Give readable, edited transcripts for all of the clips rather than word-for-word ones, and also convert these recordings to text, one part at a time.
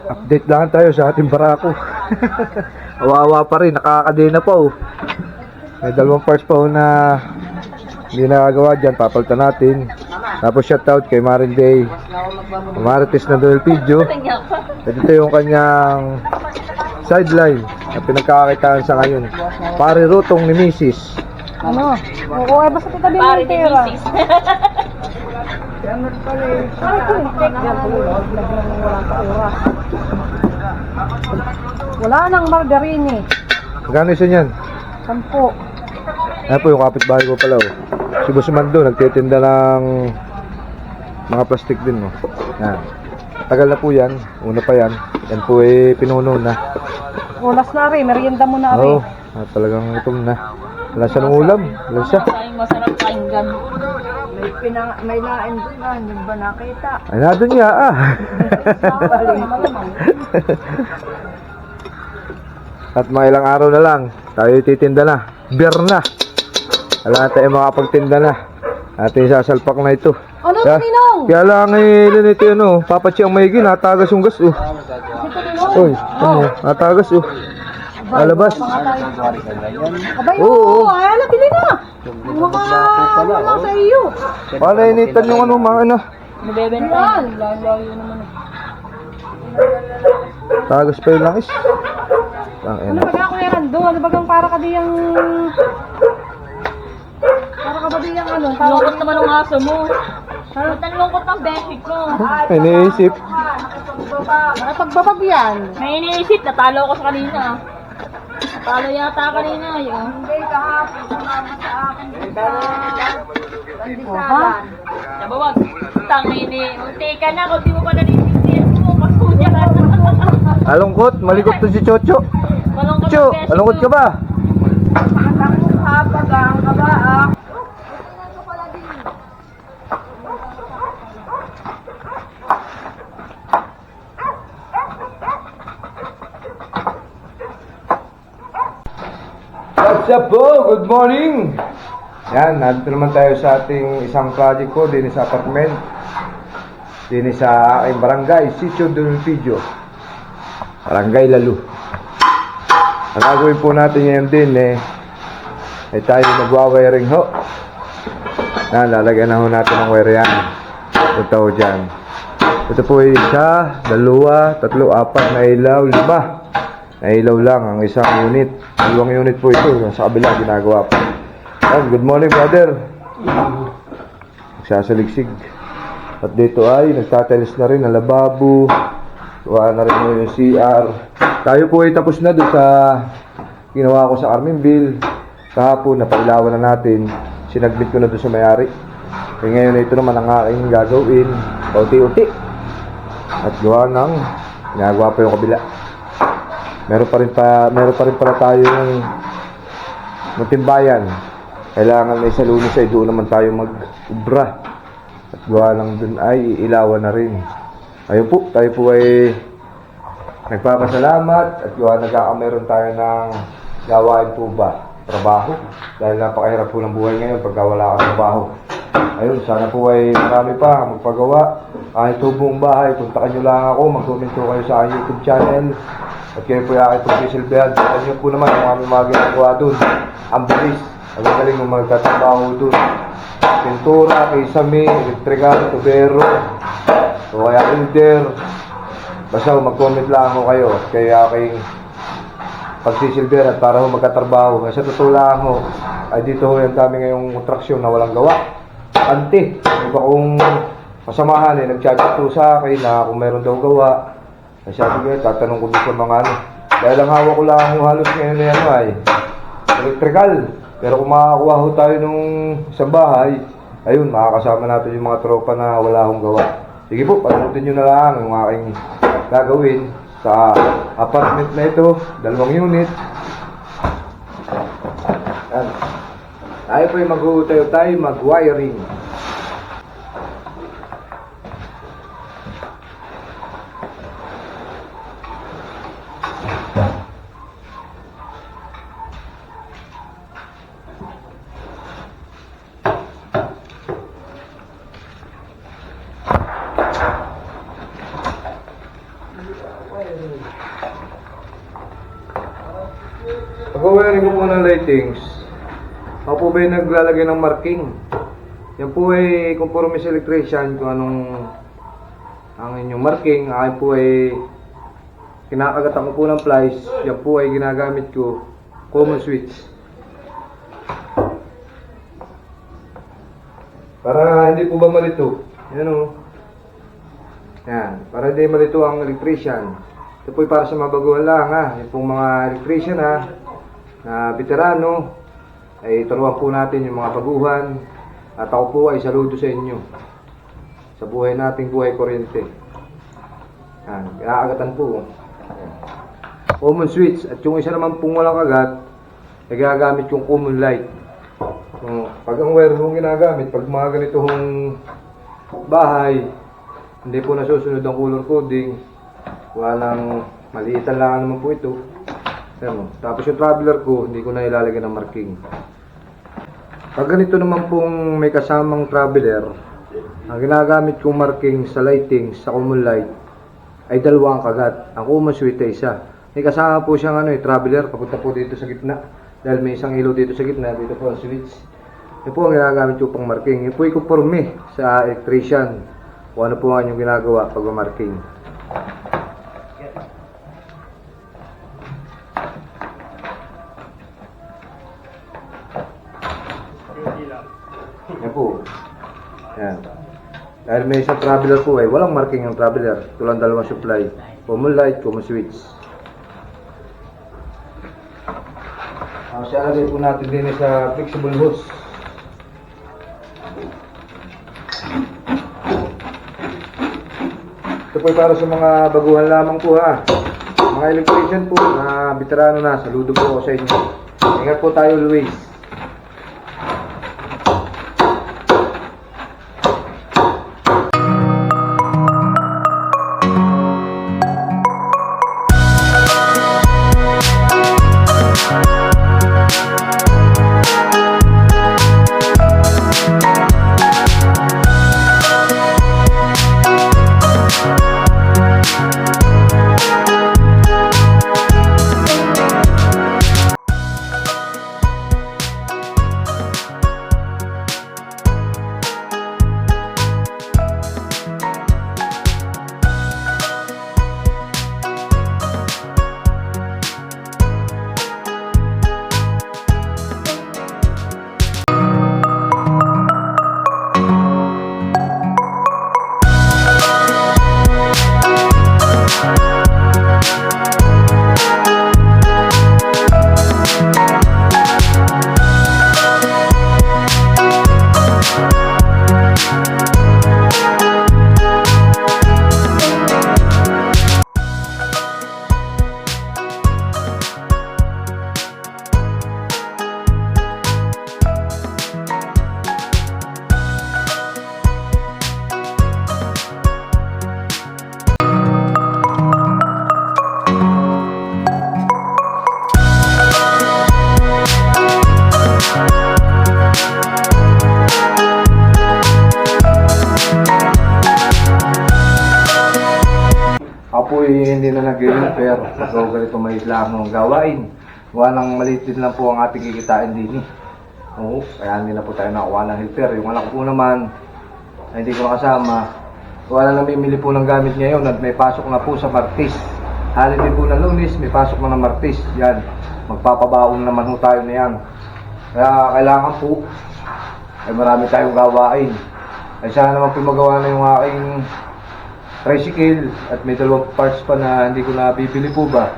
Update lang tayo sa ating barako. Awawa pa rin, nakakadena pa oh. May dalawang parts pa oh na hindi nakagawa dyan, papalitan natin. Tapos shoutout kay Marin Day Marites na Duel Video. At ito yung kanyang sideline na pinagkakakitaan sa ngayon. Pare rutong ni Mrs. Ano? Oo, basta titabi mo yung pera. Wala nang margarine. Magkano isa niyan? 10. Ayan po yung kapitbahay ko pala oh. Si Busmando nagtitinda ng mga plastic din oh. Yan. Tagal na po yan. Una pa yan. Yan po eh pinuno na. Ulas na rin. Merienda mo na rin. Oo. Talagang itom na. Wala siya ng ulam. Wala siya. Masarap pakinggan. May lain doon na. Hindi ba nakita? Ay na doon niya ah. At mga ilang araw na lang tayo titinda na. Beer na. Wala na tayo makapagtinda na. Ating sasalpak na ito. Ano ito, Ninong? Kaya lang eh, ito yun oh. Papatsiyang maigi, natagas yung gas oh. Uy, ano, natagas oh. Alabas. Abay, oo. Ay, nabili na. Wala lang sa iyo. Paano initan yung ano, mga ano. Nabebenta yan. Lalayo naman. Tagas pa yung langis. Ano ba ka kuya Rando? Ano ba kang para ka diyang... Para ka ba diyang ano? Lungkot naman ang aso mo. Ang lungkot ng beshi ko. May iniisip. Pagbabag yan. May iniisip, natalo ko sa kanina. Natalo yata kanina yun. Hindi kahapon. Sumama sa akin. Kandisalan. Nabawag. Tangini. Unti ka na kung di mo pa naninitiyan mo. Masunya ka na. Alungkot, malikot to si Chocho. Malungkot Cho, ang beshi alungkot ka ba? Hapagang kabaak. What's up po? Good morning! Yan, nandito naman tayo sa ating isang project ko din sa apartment. Din sa aking barangay, Sitio Duel Video. Barangay Lalu. Ang gagawin po natin ngayon din ay tayo magwa-wiring ho. Yan, lalagyan na ho natin ng wire yan. Ito ho dyan. Ito po ay isa, dalawa, tatlo, apat na ilaw, 5. Na ilaw lang ang isang unit. Dalawang unit po ito. Sa kabila, ginagawa po. Good morning, brother. Nagsasaligsig. At dito ay nagtatiles na rin ang lababo. Gawa na rin yung CR. Tayo po ay tapos na doon sa ginawa ko sa Arminville. Kahapon, napailawan na natin. Sinagbit ko na doon sa may-ari. E ngayon, ito naman ang aking gagawin. Pauti-uti. At gawa ng ginagawa pa yung kabila. Meron pa rin pala tayong timbayan. Kailangan na sa Lunes ay doon naman tayo mag-ubra. At gawa lang dun ay ilawan na rin. Ayun po, tayo po ay nagpapasalamat at gawa nagkakameron tayo ng gawain po ba? Trabaho. Dahil napakahirap po ng buhay ngayon pagka wala kang trabaho. Ayun, sana po ay marami pa magpagawa. Kahit tubong bahay, puntakan nyo lang ako. Mag-comment po kayo sa aking YouTube channel. At kayo po yung aking pagsisilbihan. Tignan nyo po naman ang aming mga ginagawa dun. Ang bilis. Ang galing mo magtatrabaho dun. Pintura, kisame, elektrikal, tubero. O kaya elder. Basta mag-comment lang ako kayo. Kaya aking pagsisilbihan at para ho magkatrabaho. Kasi totoo lang ho. Ay dito ho yung kami ngayong traksyon na walang gawa. Ante. Iba kong kasamahan nagchat-chat po sa akin na kung meron daw gawa. Kasi sabi ko, tatanong ko dito sa mga ano. Dahil ang hawak ko lang yung halos ngayon na yan ay electrical. Pero kung makakuha ho tayo nung isang bahay, ayun, makakasama natin yung mga tropa na wala akong gawa. Sige po, panoodin nyo na lang yung aking gagawin sa apartment na ito, 2 unit. Yan. Tayo po yung mag-wiring. pagka-wiring ko po ng lightings, ako po ba yung naglalagay ng marking? Yan po ay conforme sa electrician kung anong ang inyong marking. Akin po ay kinakagatan ko po ng plies. Yan po ay ginagamit ko common switch. Para hindi po ba malito? Yan o. Yan. Para hindi malito ang electrician. Ito po ay para sa mga baguhan lang ha. Yan pong mga electrician ha. Na veterano. Ay turuan po natin yung mga baguhan. At ako po ay saludo sa inyo. Sa buhay nating buhay kuryente. Yan. Kinakagatan po. Common switch. At yung isa naman pong walang kagat, ay gagamit yung common light. Pag ang wire mong ginagamit, pag mga ganitong bahay, hindi po nasusunod ang color coding, walang maliitan lang naman po ito. Tapos yung traveler ko, hindi ko na ilalagay ng marking. Pag ganito naman pong may kasamang traveler, ang ginagamit kong marking sa lighting, sa common light, ay dalawang kagat. Ang common switch ay isa. May kasama po siyang traveler, papunta po dito sa gitna. Dahil may isang ilaw dito sa gitna, dito po ang switch. Yan po ang ginagamit ko pang marking. Yan po ay conforme sa electrician. Kung ano po ang inyong ginagawa pag marking. Yan po. Yan. Dahil may isang traveler po ay walang marking ang traveler. Ito lang dalawang supply. Common light, common switch. Siya lagay po natin din sa flexible hose. Ito po ay para sa mga baguhan lamang po ha. Mga electrician po na veterano na, saludo po ako sa inyo. Ingat po tayo always. Apoy hindi na nag-repair pag ganito may lamang gawain. Walang maliit din lang po ang ating kikitain din. Oo, kaya hindi na po tayo nakuha ng helper. Yung anak po naman, ay hindi ko nakasama. Wala namimili po ng gamit ngayon at may pasok na po sa Martes. Halin din po ng Lunes, may pasok na ng Martes. Yan, magpapabaon naman po tayo na yan. Kaya kailangan po, ay marami tayong gawain. Ay sana naman po magawa na yung aking tricycle at may dalawang parts pa na hindi ko na bibili po ba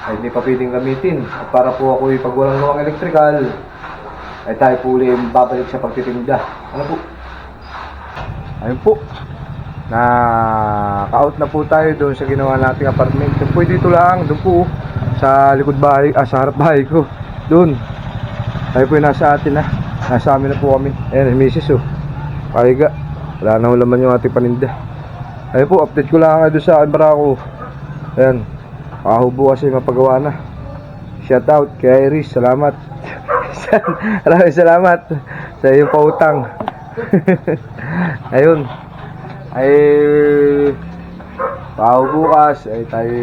ay hindi pa pwedeng gamitin at para po ako pag walang gawang electrical ay tayo po ulit babalik sa pagtitinda. Ano po? Ayun po, na-out na po tayo doon sa ginawa nating apartment. Doon po dito lang, doon po sa likod bahay, sa harap bahay ko doon. Tayo po yung nasa atin na, nasa amin na po kami. Ayan, misis pahiga, wala na laman yung ating paninda. Ayun po, update ko lang doon sa Barako. Ayan, bukas ay mapagawa na. Shout out kay Iris, salamat. Maraming salamat sa iyong pautang. Ayun, ay bukas ay tayo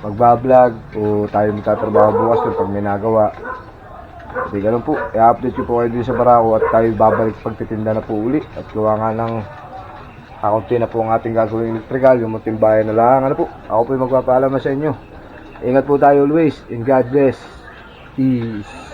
magbablog o tayo magtatrabaho bukas doon pag may nagawa. Kasi ganun po, i-update ko po kayo din sa Barako at tayo babalik pagtitinda na po uli. At gawa nga ng kakunti na po ang ating gagawing electrical, yung munting bayan na lang. Ano po, ako po yung magpapaalam sa inyo. Ingat po tayo always, and God bless. Peace.